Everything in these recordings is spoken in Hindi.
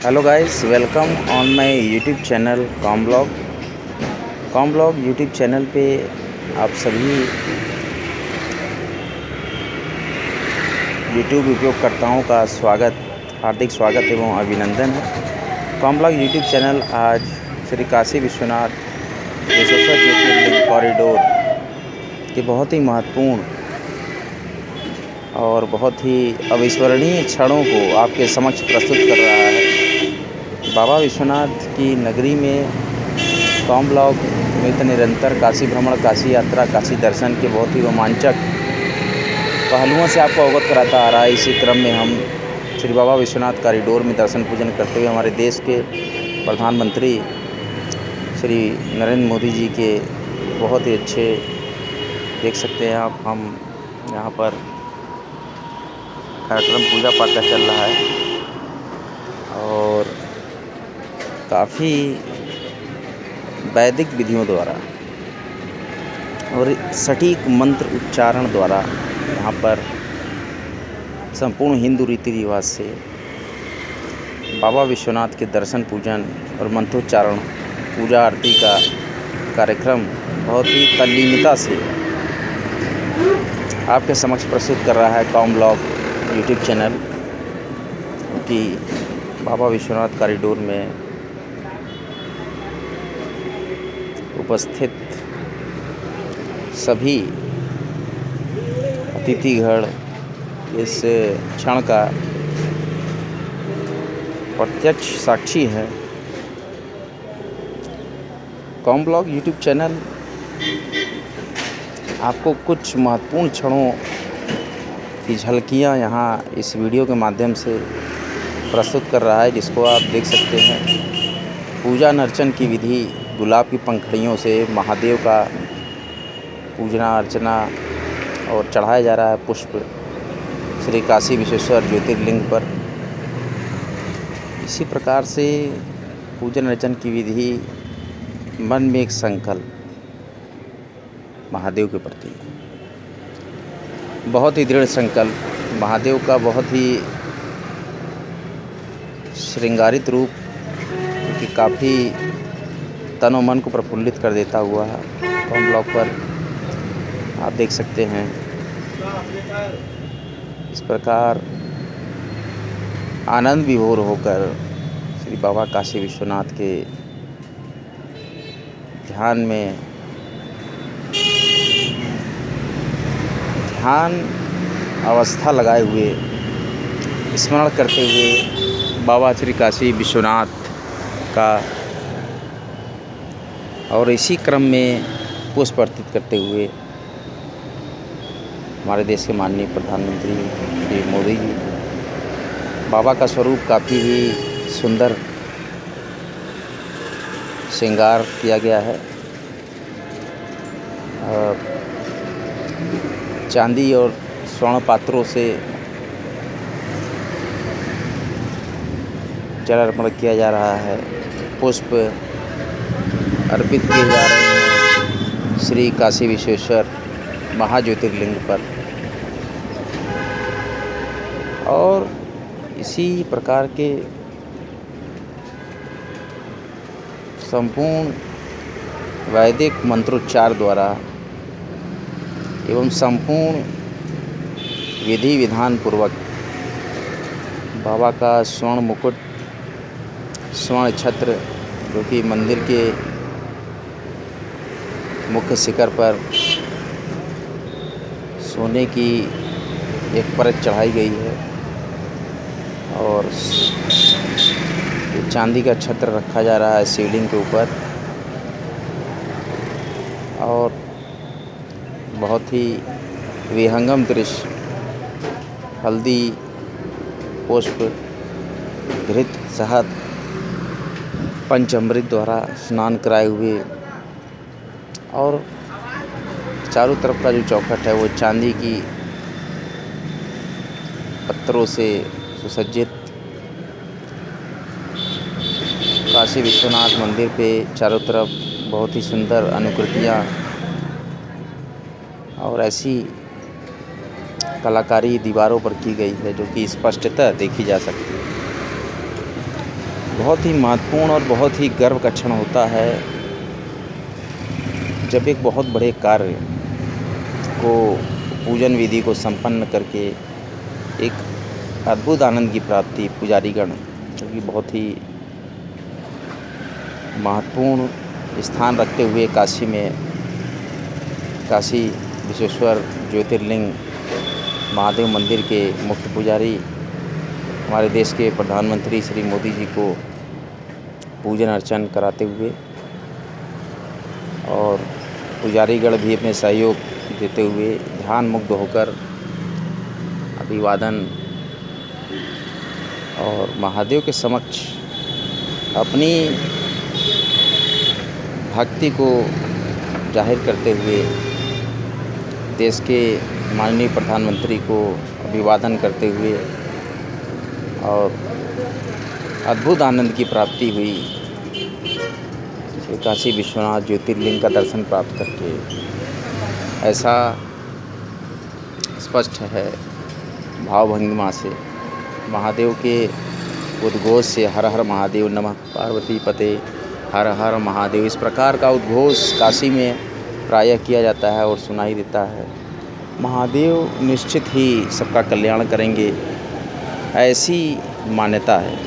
Hello guys, welcome on my YouTube channel com blog YouTube channel पे आप सभी यूट्यूब उपयोगकर्ताओं का हार्दिक स्वागत एवं अभिनंदन है। कॉम ब्लॉग यूट्यूब चैनल आज श्री काशी विश्वनाथ विश्वेश्वर ज्योतिर्लिंग कॉरिडोर के बहुत ही महत्वपूर्ण और बहुत ही अविस्मरणीय क्षणों को आपके समक्ष प्रस्तुत कर रहा है। बाबा विश्वनाथ की नगरी में कॉम ब्लॉग नित्य निरंतर काशी भ्रमण, काशी यात्रा, काशी दर्शन के बहुत ही रोमांचक पहलुओं से आपको अवगत कराता आ रहा है। इसी क्रम में हम श्री बाबा विश्वनाथ कॉरिडोर में दर्शन पूजन करते हुए हमारे देश के प्रधानमंत्री श्री नरेंद्र मोदी जी के बहुत ही अच्छे देख सकते हैं आप, हम यहाँ पर कार्यक्रम पूजा पाठ का चल रहा है और काफ़ी वैदिक विधियों द्वारा और सटीक मंत्र उच्चारण द्वारा यहाँ पर संपूर्ण हिंदू रीति रिवाज से बाबा विश्वनाथ के दर्शन पूजन और मंत्रोच्चारण पूजा आरती का कार्यक्रम बहुत ही तल्लीनता से आपके समक्ष प्रस्तुत कर रहा है कॉम ब्लॉग यूट्यूब चैनल कि बाबा विश्वनाथ कॉरिडोर में उपस्थित सभी अतिथिगण इस क्षण का प्रत्यक्ष साक्षी है। कॉम ब्लॉग यूट्यूब चैनल आपको कुछ महत्वपूर्ण क्षणों की झलकियाँ यहाँ इस वीडियो के माध्यम से प्रस्तुत कर रहा है, जिसको आप देख सकते हैं। पूजा अर्चन की विधि, गुलाब की पंखुड़ियों से महादेव का पूजना अर्चना और चढ़ाया जा रहा है पुष्प श्री काशी विश्वेश्वर ज्योतिर्लिंग पर। इसी प्रकार से पूजन अर्चन की विधि, मन में एक संकल्प महादेव के प्रति, बहुत ही दृढ़ संकल्प महादेव का, बहुत ही श्रृंगारित रूप जो कि काफ़ी तन और मन को प्रफुल्लित कर देता हुआ कॉम ब्लॉग पर आप देख सकते हैं। इस प्रकार आनंद विभोर होकर श्री बाबा काशी विश्वनाथ के ध्यान अवस्था लगाए हुए स्मरण करते हुए बाबा श्री काशी विश्वनाथ का और इसी क्रम में पुष्प अर्पित करते हुए हमारे देश के माननीय प्रधानमंत्री श्री मोदी जी, बाबा का स्वरूप काफ़ी ही सुंदर श्रृंगार किया गया है। चांदी और स्वर्ण पात्रों से जल अर्पण किया जा रहा है, पुष्प अर्पित किए जा रहे हैं श्री काशी विश्वेश्वर महाज्योतिर्लिंग पर। और इसी प्रकार के संपूर्ण वैदिक मंत्रोच्चार द्वारा एवं संपूर्ण विधि विधान पूर्वक बाबा का स्वर्ण मुकुट, स्वर्ण छत्र, जो कि मंदिर के मुख्य शिखर पर सोने की एक परत चढ़ाई गई है और चांदी का छत्र रखा जा रहा है शिवलिंग के ऊपर। और बहुत ही विहंगम दृश्य, हल्दी, पुष्प, घृत, शहद, पंचामृत द्वारा स्नान कराए हुए और चारों तरफ का जो चौखट है वो चांदी की पत्थरों से सुसज्जित। काशी विश्वनाथ मंदिर पे चारों तरफ बहुत ही सुंदर अनुकृतियाँ और ऐसी कलाकारी दीवारों पर की गई है जो कि स्पष्टतः देखी जा सकती है। बहुत ही महत्वपूर्ण और बहुत ही गर्व का क्षण होता है जब एक बहुत बड़े कार्य को पूजन विधि को संपन्न करके एक अद्भुत आनंद की प्राप्ति पुजारीगण, जो कि बहुत ही महत्वपूर्ण स्थान रखते हुए काशी में काशी विश्वेश्वर ज्योतिर्लिंग महादेव मंदिर के मुख्य पुजारी हमारे देश के प्रधानमंत्री श्री मोदी जी को पूजन अर्चन कराते हुए और पुजारीगण भी अपने सहयोग देते हुए ध्यान मुग्ध होकर अभिवादन और महादेव के समक्ष अपनी भक्ति को जाहिर करते हुए देश के माननीय प्रधानमंत्री को अभिवादन करते हुए और अद्भुत आनंद की प्राप्ति हुई। श्री काशी विश्वनाथ ज्योतिर्लिंग का दर्शन प्राप्त करके ऐसा स्पष्ट है भावभंगिमा से, महादेव के उद्घोष से, हर हर महादेव नमः पार्वती पते हर हर महादेव, इस प्रकार का उद्घोष काशी में प्रायः किया जाता है और सुनाई देता है। महादेव निश्चित ही सबका कल्याण करेंगे, ऐसी मान्यता है।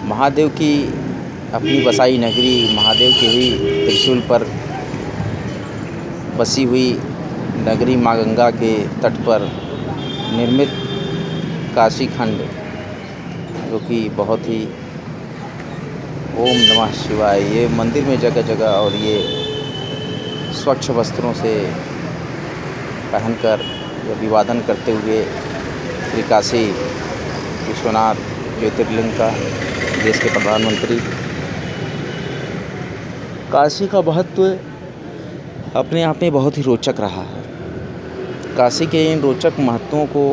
महादेव की अपनी बसाई नगरी, महादेव के ही त्रिशूल पर बसी हुई नगरी माँ गंगा के तट पर निर्मित काशी खंड, जो कि बहुत ही ओम नमः शिवाय, ये मंदिर में जगह जगह और ये स्वच्छ वस्त्रों से पहनकर अभिवादन करते हुए श्री काशी विश्वनाथ ज्योतिर्लिंग का देश के प्रधानमंत्री, काशी का महत्व अपने आप में बहुत ही रोचक रहा है। काशी के इन रोचक महत्वों को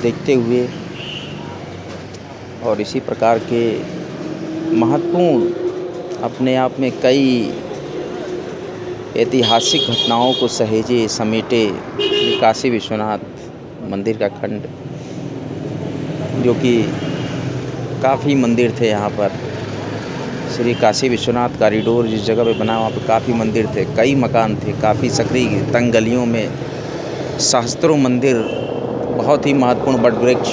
देखते हुए और इसी प्रकार के महत्वपूर्ण अपने आप में कई ऐतिहासिक घटनाओं को सहेजे समेटे काशी विश्वनाथ मंदिर का खंड, जो कि काफ़ी मंदिर थे यहाँ पर। श्री काशी विश्वनाथ कॉरिडोर जिस जगह पे बना वहाँ पे काफ़ी मंदिर थे, कई मकान थे, काफ़ी सकरी तंग गलियों में सहस्त्रों मंदिर, बहुत ही महत्वपूर्ण वट वृक्ष,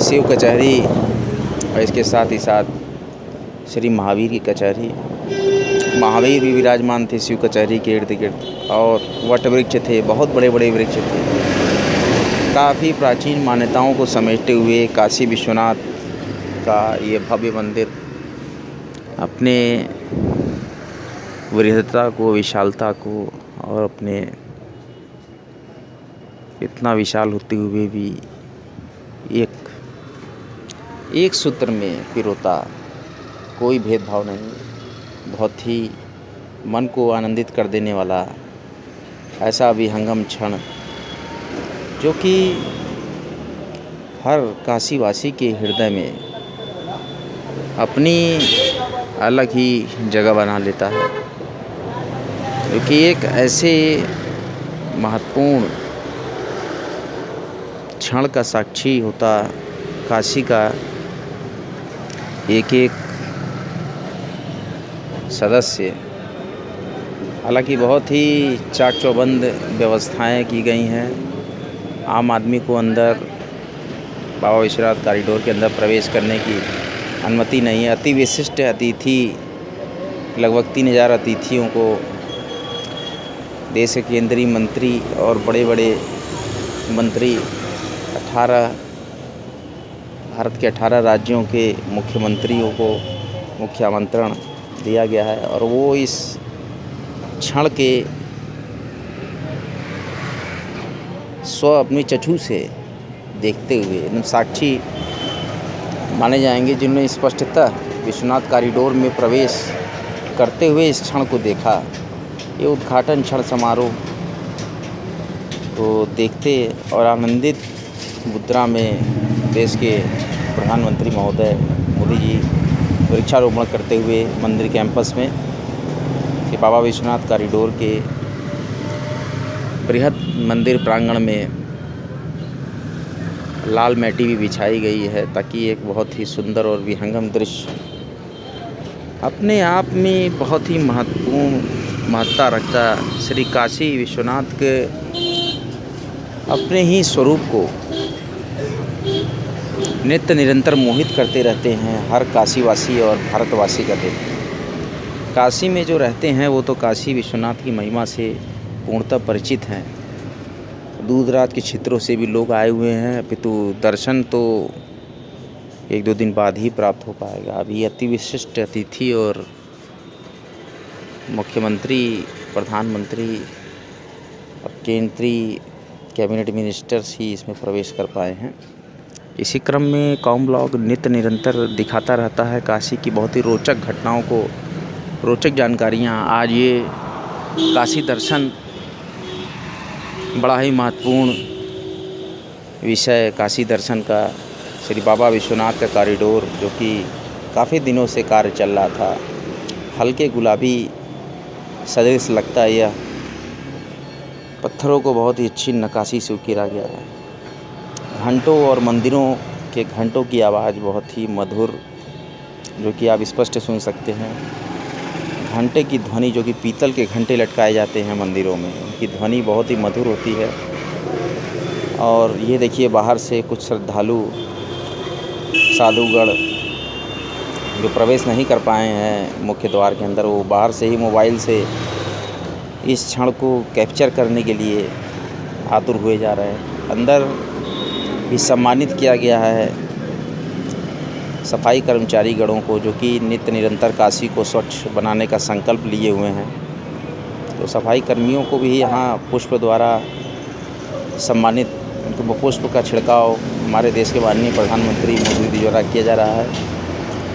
शिव कचहरी और इसके साथ ही साथ श्री महावीर की कचहरी, महावीर भी विराजमान थे शिव कचहरी के इर्द गिर्द, और वट वृक्ष थे, बहुत बड़े बड़े वृक्ष थे। काफ़ी प्राचीन मान्यताओं को समेटते हुए काशी विश्वनाथ का ये भव्य मंदिर अपने वृहदता को, विशालता को और अपने इतना विशाल होते हुए भी एक सूत्र में पिरोता, कोई भेदभाव नहीं, बहुत ही मन को आनंदित कर देने वाला ऐसा विहंगम क्षण, जो कि हर काशीवासी के हृदय में अपनी अलग ही जगह बना लेता है, क्योंकि एक ऐसे महत्वपूर्ण क्षण का साक्षी होता काशी का एक एक सदस्य। हालांकि बहुत ही चाक चौबंद व्यवस्थाएं की गई हैं, आम आदमी को अंदर बाबा विश्वनाथ कॉरिडोर के अंदर प्रवेश करने की अनुमति नहीं है। अति विशिष्ट अतिथि, लगभग 3000 अतिथियों को देश के केंद्रीय मंत्री और बड़े बड़े मंत्री, 18 भारत के 18 राज्यों के मुख्यमंत्रियों को मुख्य आमंत्रण दिया गया है, और वो इस क्षण के अपनी चक्षु से देखते हुए एकदम साक्षी माने जाएंगे, जिन्होंने स्पष्टतः विश्वनाथ कॉरिडोर में प्रवेश करते हुए इस क्षण को देखा। ये उद्घाटन क्षण समारोह को देखते और आनंदित मुद्रा में देश के प्रधानमंत्री महोदय मोदी जी वृक्षारोपण करते हुए मंदिर कैंपस में कि बाबा विश्वनाथ कॉरिडोर के बृहद मंदिर प्रांगण में लाल मैटी भी बिछाई गई है ताकि एक बहुत ही सुंदर और विहंगम दृश्य अपने आप में बहुत ही महत्वपूर्ण महत्ता रखता है। श्री काशी विश्वनाथ के अपने ही स्वरूप को नित्य निरंतर मोहित करते रहते हैं हर काशीवासी और भारतवासी का दिल। काशी में जो रहते हैं वो तो काशी विश्वनाथ की महिमा से पूर्णतः परिचित हैं। दूर दराज के क्षेत्रों से भी लोग आए हुए हैं, अपितु दर्शन तो 1-2 दिन बाद ही प्राप्त हो पाएगा। अभी अति विशिष्ट अतिथि और मुख्यमंत्री, प्रधानमंत्री और केंद्रीय कैबिनेट मिनिस्टर्स ही इसमें प्रवेश कर पाए हैं। इसी क्रम में कॉम ब्लॉग नित्य निरंतर दिखाता रहता है काशी की बहुत ही रोचक घटनाओं को, रोचक जानकारियाँ। आज ये काशी दर्शन बड़ा ही महत्वपूर्ण विषय काशी दर्शन का, श्री बाबा विश्वनाथ का कॉरिडोर जो कि काफ़ी दिनों से कार्य चल रहा था, हल्के गुलाबी सदृश लगता है। यह पत्थरों को बहुत ही अच्छी नक्काशी से उकेरा गया है। घंटों और मंदिरों के घंटों की आवाज़ बहुत ही मधुर, जो कि आप स्पष्ट सुन सकते हैं। घंटे की ध्वनि, जो कि पीतल के घंटे लटकाए जाते हैं मंदिरों में, उनकी ध्वनि बहुत ही मधुर होती है। और ये देखिए बाहर से कुछ श्रद्धालु साधुगण जो प्रवेश नहीं कर पाए हैं मुख्य द्वार के अंदर, वो बाहर से ही मोबाइल से इस क्षण को कैप्चर करने के लिए आतुर हुए जा रहे हैं। अंदर भी सम्मानित किया गया है सफाई कर्मचारी गणों को, जो कि नित्य निरंतर काशी को स्वच्छ बनाने का संकल्प लिए हुए हैं। तो सफाई कर्मियों को भी यहाँ पुष्प द्वारा सम्मानित, उनको पुष्प का छिड़काव हमारे देश के माननीय प्रधानमंत्री मोदी जी द्वारा किया जा रहा है।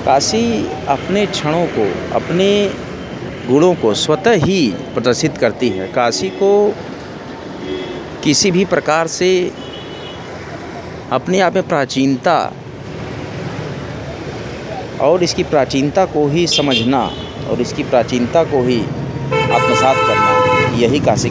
काशी अपने क्षणों को, अपने गुणों को स्वतः ही प्रदर्शित करती है। काशी को किसी भी प्रकार से अपने आप में प्राचीनता और इसकी प्राचीनता को ही समझना और इसकी प्राचीनता को ही आत्मसात करना, यही काशी